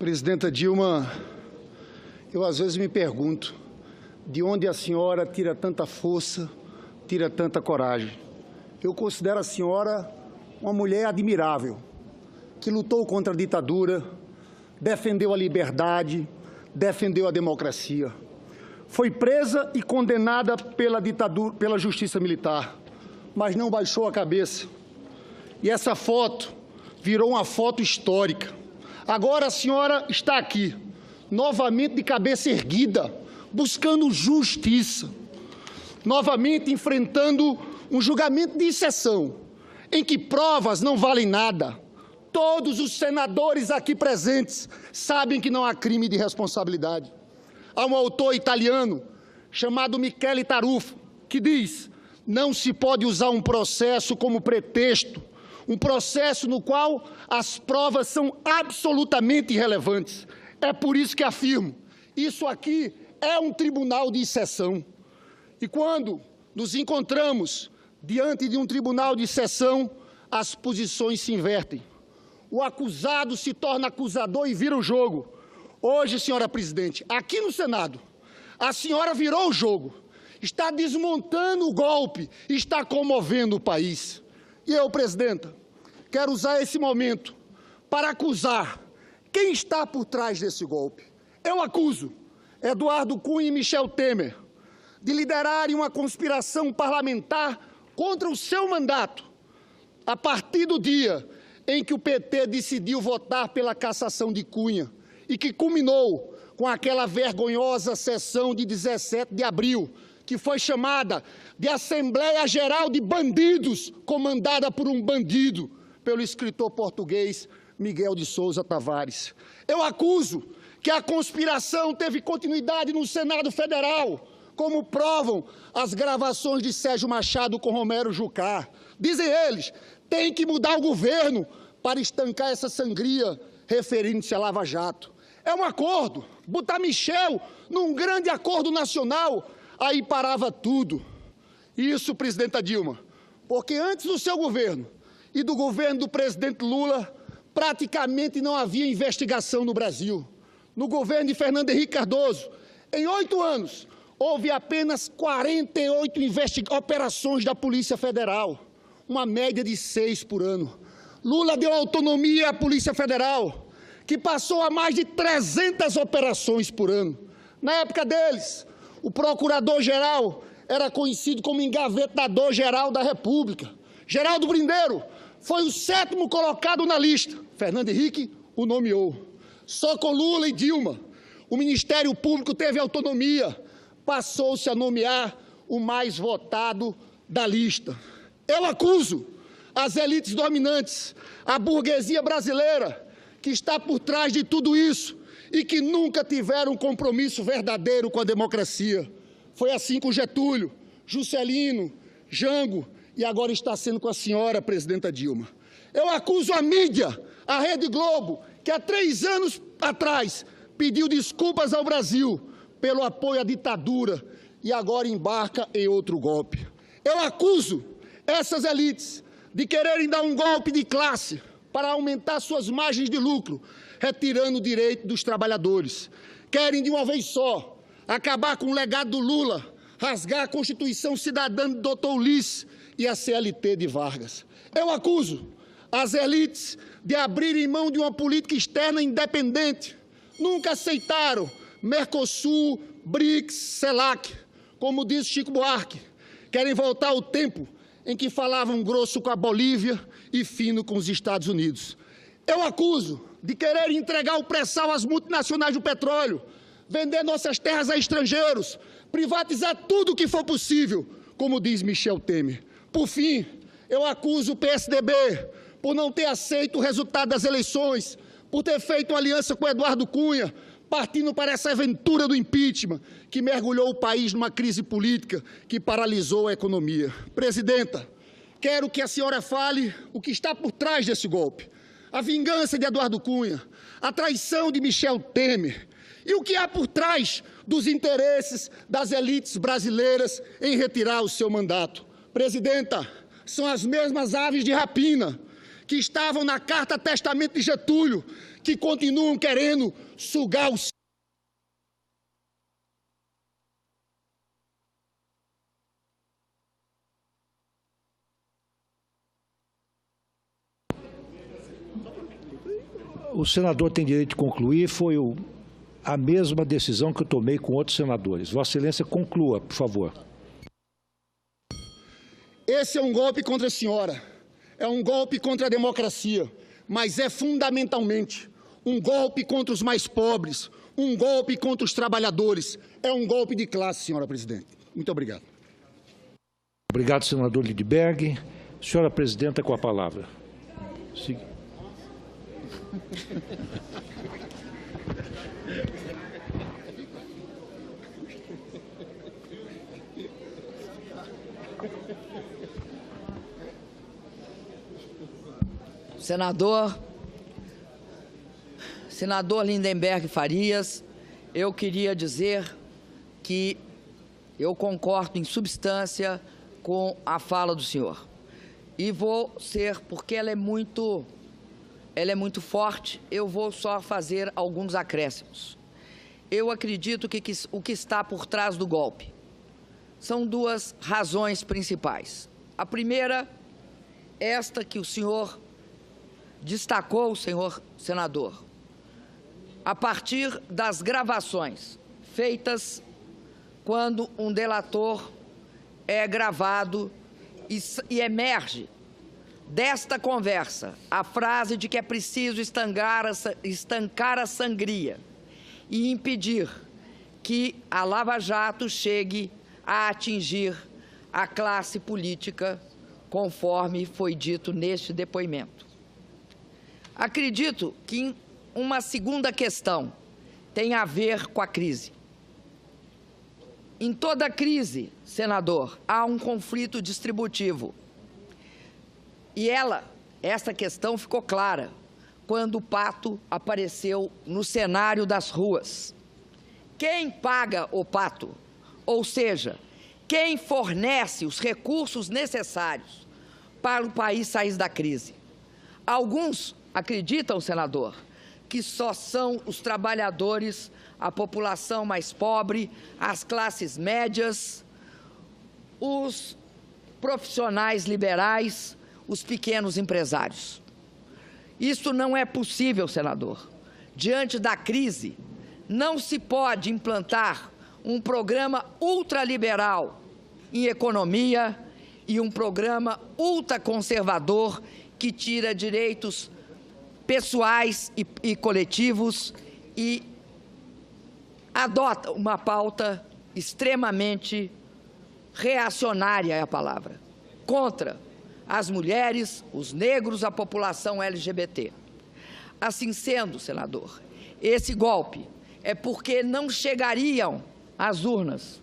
Presidenta Dilma, eu às vezes me pergunto de onde a senhora tira tanta força, tira tanta coragem. Eu considero a senhora uma mulher admirável, que lutou contra a ditadura, defendeu a liberdade, defendeu a democracia. Foi presa e condenada pela ditadura, pela justiça militar, mas não baixou a cabeça. E essa foto virou uma foto histórica. Agora a senhora está aqui, novamente de cabeça erguida, buscando justiça, novamente enfrentando um julgamento de exceção, em que provas não valem nada. Todos os senadores aqui presentes sabem que não há crime de responsabilidade. Há um autor italiano chamado Michele Tarufo que diz: não se pode usar um processo como pretexto, um processo no qual as provas são absolutamente irrelevantes. É por isso que afirmo, isso aqui é um tribunal de exceção. E quando nos encontramos diante de um tribunal de exceção, as posições se invertem. O acusado se torna acusador e vira o jogo. Hoje, senhora presidente, aqui no Senado, a senhora virou o jogo, está desmontando o golpe, está comovendo o país. E eu, presidenta, quero usar esse momento para acusar quem está por trás desse golpe. Eu acuso Eduardo Cunha e Michel Temer de liderarem uma conspiração parlamentar contra o seu mandato, a partir do dia em que o PT decidiu votar pela cassação de Cunha e que culminou com aquela vergonhosa sessão de 17 de abril, que foi chamada de Assembleia Geral de Bandidos, comandada por um bandido, pelo escritor português Miguel de Sousa Tavares. Eu acuso que a conspiração teve continuidade no Senado Federal, como provam as gravações de Sérgio Machado com Romero Jucá. Dizem eles, tem que mudar o governo para estancar essa sangria, referindo-se a Lava Jato. É um acordo, botar Michel num grande acordo nacional, aí parava tudo. Isso, presidenta Dilma, porque antes do seu governo e do governo do presidente Lula, praticamente não havia investigação no Brasil. No governo de Fernando Henrique Cardoso, em 8 anos, houve apenas 48 operações da Polícia Federal, uma média de 6 por ano. Lula deu autonomia à Polícia Federal, que passou a mais de 300 operações por ano. Na época deles, o procurador-geral era conhecido como engavetador-geral da República. Geraldo Brindeiro foi o 7º colocado na lista. Fernando Henrique o nomeou. Só com Lula e Dilma, o Ministério Público teve autonomia, passou-se a nomear o mais votado da lista. Eu acuso as elites dominantes, a burguesia brasileira, que está por trás de tudo isso e que nunca tiveram um compromisso verdadeiro com a democracia. Foi assim com Getúlio, Juscelino, Jango e agora está sendo com a senhora, presidenta Dilma. Eu acuso a mídia, a Rede Globo, que há 3 anos atrás pediu desculpas ao Brasil pelo apoio à ditadura e agora embarca em outro golpe. Eu acuso essas elites de quererem dar um golpe de classe para aumentar suas margens de lucro, retirando o direito dos trabalhadores. Querem de uma vez só acabar com o legado do Lula, rasgar a Constituição Cidadã do Dr. Ulisses e a CLT de Vargas. Eu acuso as elites de abrirem mão de uma política externa independente. Nunca aceitaram Mercosul, BRICS, CELAC, como diz Chico Buarque. Querem voltar ao tempo em que falavam grosso com a Bolívia e fino com os Estados Unidos. Eu acuso de querer entregar o pré-sal às multinacionais do petróleo, vender nossas terras a estrangeiros, privatizar tudo o que for possível, como diz Michel Temer. Por fim, eu acuso o PSDB por não ter aceito o resultado das eleições, por ter feito uma aliança com Eduardo Cunha, partindo para essa aventura do impeachment, que mergulhou o país numa crise política que paralisou a economia. Presidenta, quero que a senhora fale o que está por trás desse golpe. A vingança de Eduardo Cunha, a traição de Michel Temer e o que há por trás dos interesses das elites brasileiras em retirar o seu mandato. Presidenta, são as mesmas aves de rapina que estavam na carta testamento de Getúlio, que continuam querendo sugar o O senador tem direito de concluir, foi a mesma decisão que eu tomei com outros senadores. Vossa Excelência, conclua, por favor. Esse é um golpe contra a senhora, é um golpe contra a democracia, mas é fundamentalmente um golpe contra os mais pobres, um golpe contra os trabalhadores, é um golpe de classe, senhora presidente. Muito obrigado. Obrigado, senador Lindbergh. Senhora presidenta, com a palavra. Senador Lindenberg Farias, eu queria dizer que eu concordo em substância com a fala do senhor. E vou ser, porque ela é muito forte, eu vou só fazer alguns acréscimos. Eu acredito que o que está por trás do golpe são duas razões principais. A primeira, esta que o senhor destacou, senhor senador, a partir das gravações feitas quando um delator é gravado e emerge desta conversa a frase de que é preciso estancar a sangria e impedir que a Lava Jato chegue a atingir a classe política, conforme foi dito neste depoimento. Acredito que uma segunda questão tem a ver com a crise. Em toda crise, senador, há um conflito distributivo. E essa questão ficou clara quando o pato apareceu no cenário das ruas. Quem paga o pato? Ou seja, quem fornece os recursos necessários para o país sair da crise? Alguns acreditam, senador, que só são os trabalhadores, a população mais pobre, as classes médias, os profissionais liberais, os pequenos empresários. Isso não é possível, senador. Diante da crise, não se pode implantar um programa ultraliberal em economia e um programa ultraconservador que tira direitos pessoais e coletivos e adota uma pauta extremamente reacionária, é a palavra, contra as mulheres, os negros, a população LGBT. Assim sendo, senador, esse golpe é porque não chegariam às urnas,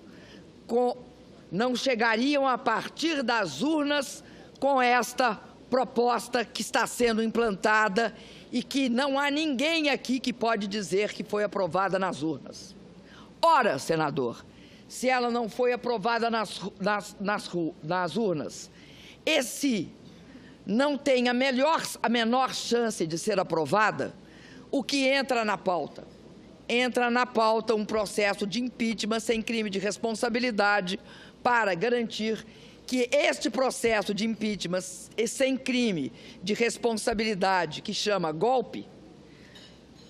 não chegariam a partir das urnas com esta proposta que está sendo implantada e que não há ninguém aqui que pode dizer que foi aprovada nas urnas. Ora, senador, se ela não foi aprovada nas urnas, e se não tem a menor chance de ser aprovada, o que entra na pauta? Entra na pauta um processo de impeachment sem crime de responsabilidade para garantir que este processo de impeachment sem crime de responsabilidade, que chama golpe,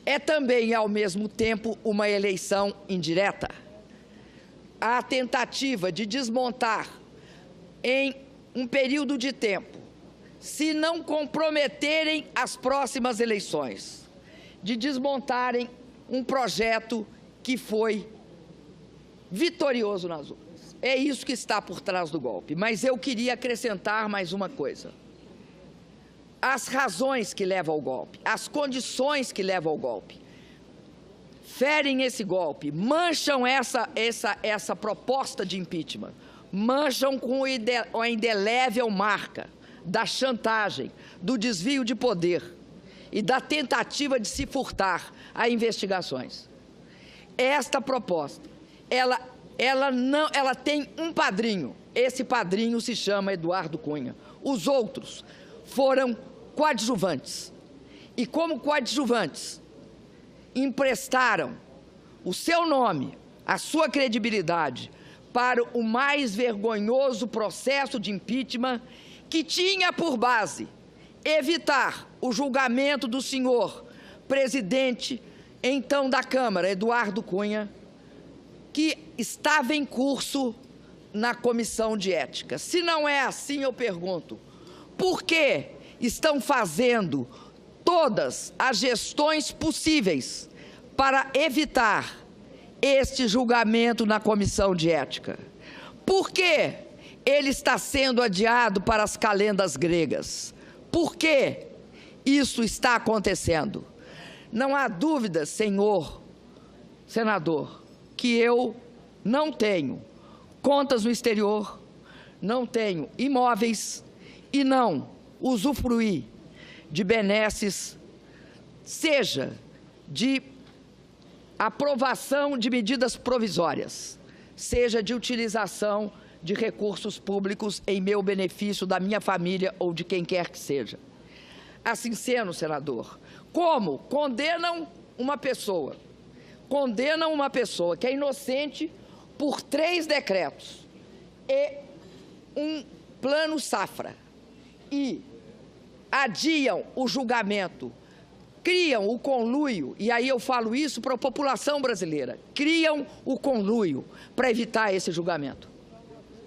é também, ao mesmo tempo, uma eleição indireta. A tentativa de desmontar em um período de tempo, se não comprometerem as próximas eleições, de desmontarem um projeto que foi vitorioso nas urnas. É isso que está por trás do golpe. Mas eu queria acrescentar mais uma coisa. As razões que levam ao golpe, as condições que levam ao golpe, ferem esse golpe, mancham essa proposta de impeachment, mancham com a indelével marca da chantagem, do desvio de poder e da tentativa de se furtar a investigações. Esta proposta, ela tem um padrinho, esse padrinho se chama Eduardo Cunha. Os outros foram coadjuvantes. e como coadjuvantes emprestaram o seu nome, a sua credibilidade para o mais vergonhoso processo de impeachment que tinha por base evitar o julgamento do senhor presidente, então da Câmara, Eduardo Cunha, que estava em curso na Comissão de Ética. Se não é assim, eu pergunto, por que estão fazendo todas as gestões possíveis para evitar este julgamento na Comissão de Ética? Por que ele está sendo adiado para as calendas gregas? Por que isso está acontecendo? Não há dúvida, senhor senador, que eu não tenho contas no exterior, não tenho imóveis e não usufruí de benesses, seja de aprovação de medidas provisórias, seja de utilização de recursos públicos em meu benefício, da minha família ou de quem quer que seja. Assim sendo, senador, como condenam uma pessoa que é inocente por 3 decretos e um plano safra e adiam o julgamento, criam o conluio, e aí eu falo isso para a população brasileira, criam o conluio para evitar esse julgamento.